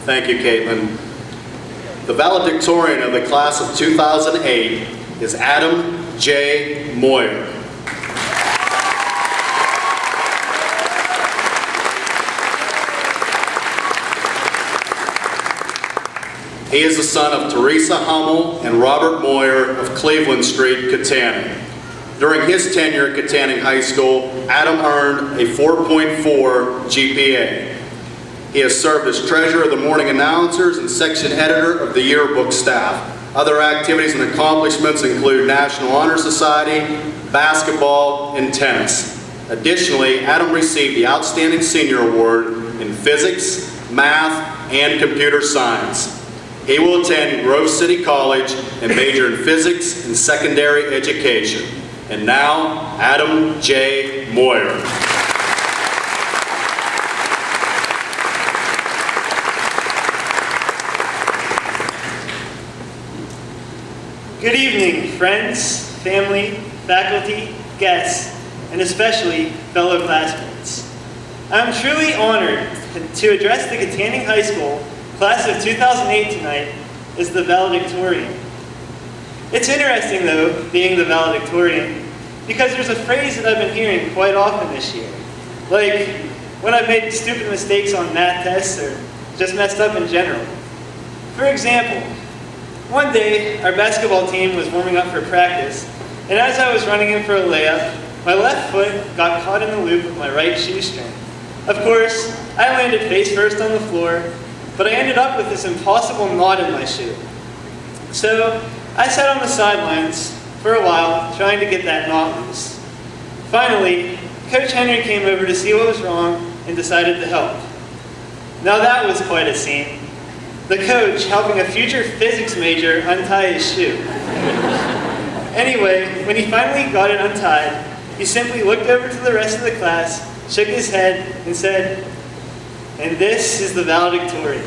Thank you, Caitlin. The valedictorian of the class of 2008 is Adam J. Moyer. He is the son of Teresa Hummel and Robert Moyer of Cleveland Street, Kittanning. During his tenure at Kittanning High School, Adam earned a 4.4 GPA. He has served as treasurer of the morning announcers and section editor of the yearbook staff. Other activities and accomplishments include National Honor Society, basketball, and tennis. Additionally, Adam received the Outstanding Senior Award in physics, math, and computer science. He will attend Grove City College and major in physics and secondary education. And now, Adam J. Moyer. Good evening, friends, family, faculty, guests, and especially fellow classmates. I'm truly honored to address the Kittanning High School class of 2008 tonight as the valedictorian. It's interesting, though, being the valedictorian, because there's a phrase that I've been hearing quite often this year. Like, when I've made stupid mistakes on math tests or just messed up in general. For example, one day, our basketball team was warming up for practice, and as I was running in for a layup, my left foot got caught in the loop of my right shoestring. Of course, I landed face first on the floor, but I ended up with this impossible knot in my shoe. So, I sat on the sidelines for a while, trying to get that knot loose. Finally, Coach Henry came over to see what was wrong and decided to help. Now that was quite a scene. The coach helping a future physics major untie his shoe. Anyway, when he finally got it untied, he simply looked over to the rest of the class, shook his head, and said, "And this is the valedictorian."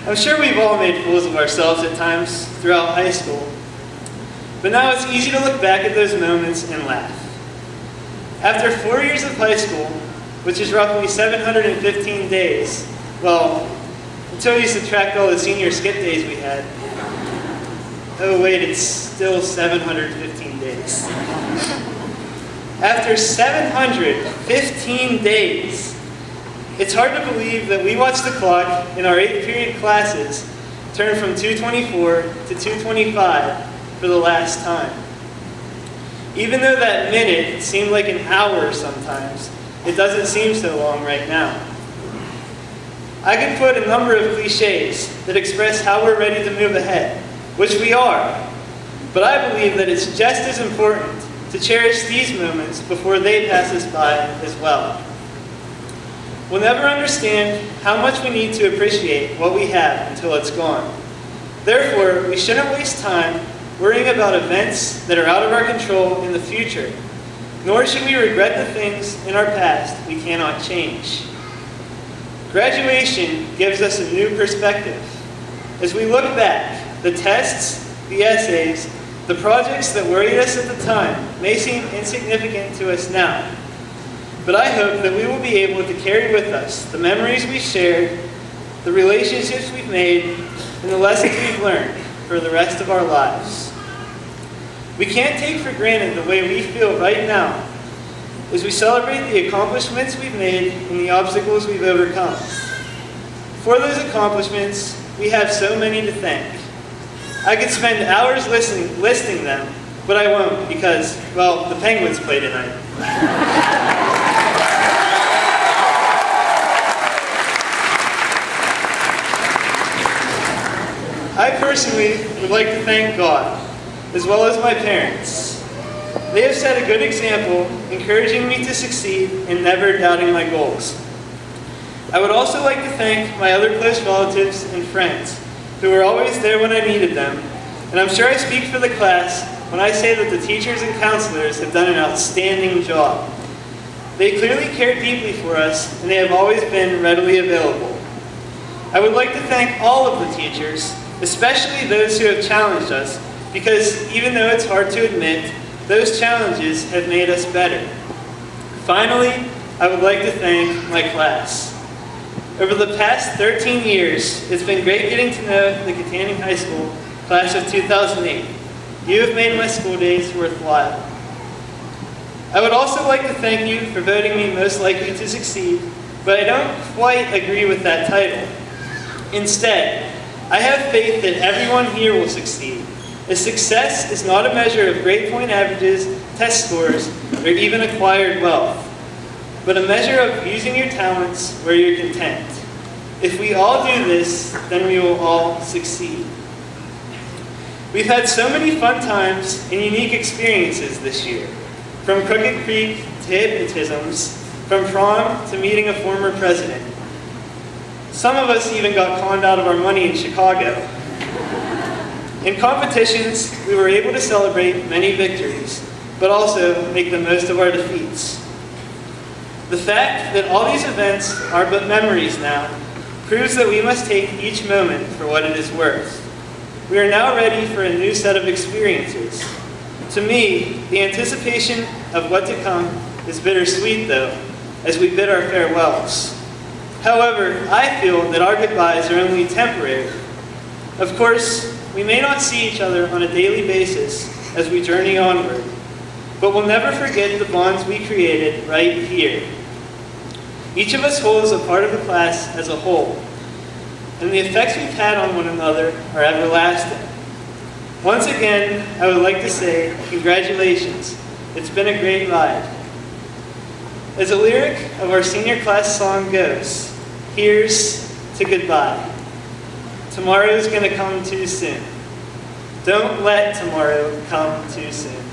I'm sure we've all made fools of ourselves at times throughout high school, but now it's easy to look back at those moments and laugh. After 4 years of high school, which is roughly 715 days, well, until you subtract all the senior skip days we had. Oh wait, it's still 715 days. After 715 days, it's hard to believe that we watched the clock in our 8th period classes turn from 2:24 to 2:25 for the last time. Even though that minute seemed like an hour sometimes, it doesn't seem so long right now. I could put a number of cliches that express how we're ready to move ahead, which we are, but I believe that it's just as important to cherish these moments before they pass us by as well. We'll never understand how much we need to appreciate what we have until it's gone. Therefore, we shouldn't waste time worrying about events that are out of our control in the future, nor should we regret the things in our past we cannot change. Graduation gives us a new perspective. As we look back, the tests, the essays, the projects that worried us at the time may seem insignificant to us now. But I hope that we will be able to carry with us the memories we shared, the relationships we've made, and the lessons we've learned for the rest of our lives. We can't take for granted the way we feel right now as we celebrate the accomplishments we've made and the obstacles we've overcome. For those accomplishments, we have so many to thank. I could spend hours listing them, but I won't because, well, the Penguins play tonight. I personally would like to thank God, as well as my parents. They have set a good example, encouraging me to succeed and never doubting my goals. I would also like to thank my other close relatives and friends, who were always there when I needed them, and I'm sure I speak for the class when I say that the teachers and counselors have done an outstanding job. They clearly care deeply for us, and they have always been readily available. I would like to thank all of the teachers, especially those who have challenged us, because even though it's hard to admit, those challenges have made us better. Finally, I would like to thank my class. Over the past 13 years, it's been great getting to know the Kittanning High School class of 2008. You have made my school days worthwhile. I would also like to thank you for voting me most likely to succeed, but I don't quite agree with that title. Instead, I have faith that everyone here will succeed. A success is not a measure of grade point averages, test scores, or even acquired wealth, but a measure of using your talents where you're content. If we all do this, then we will all succeed. We've had so many fun times and unique experiences this year, from Crooked Creek to hypnotisms, from prom to meeting a former president. Some of us even got conned out of our money in Chicago. In competitions, we were able to celebrate many victories, but also make the most of our defeats. The fact that all these events are but memories now proves that we must take each moment for what it is worth. We are now ready for a new set of experiences. To me, the anticipation of what to come is bittersweet, though, as we bid our farewells. However, I feel that our goodbyes are only temporary. Of course, we may not see each other on a daily basis as we journey onward, but we'll never forget the bonds we created right here. Each of us holds a part of the class as a whole, and the effects we've had on one another are everlasting. Once again, I would like to say congratulations. It's been a great ride. As a lyric of our senior class song goes, here's to goodbye. Tomorrow's gonna come too soon. Don't let tomorrow come too soon.